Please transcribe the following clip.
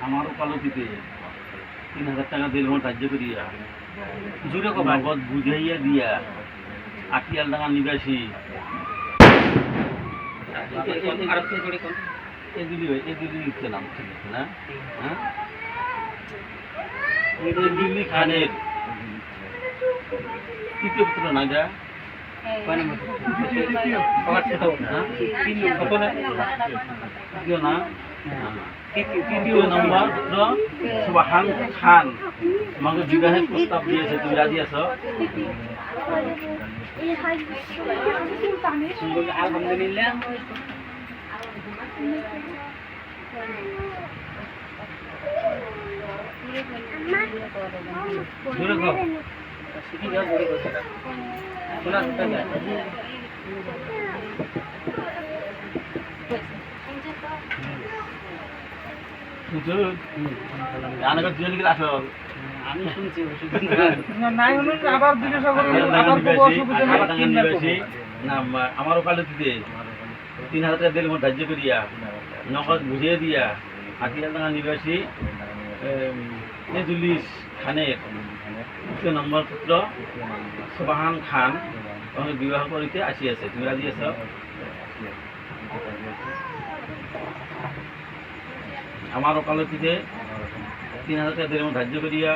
আমার ওকালতিতে ৩,০০০ টাকা দিল ধার্য করিয়া জুড়ে কবা নগদ বুঝাইয়া দিয়া আটিয়াল ডাঙা নিবাসী এগুলি লিখতে নাম ঠিক আছে না? হ্যাঁ, এগুলি খানের তৃতীয় পুত্র না যা তৃতীয় না, তৃতীয় নম্বর পুত্র সুবহান খান আমাকে বিবাহের প্রস্তাব দিয়েছে, তুমি রাজি আছো? আলহামদুলিল্লাহ। জোরে কও। আমি শুনছি আমার ওকালতিতে ৩,০০০ টাকা দিল ধার্য করিয়া নগদ বুঝিয়ে দিয়া আটিয়াল ডাঙা নিবাসী নেজুলিস খানের তৃতীয় নম্বর পুত্র সুবহান খান তোমাকে বিবাহ করিতে আসিয়াছে, তুমি রাজি আছো? আমার ওকালতিতে ৩,০০০ টাকা দিল ধার্য করিয়া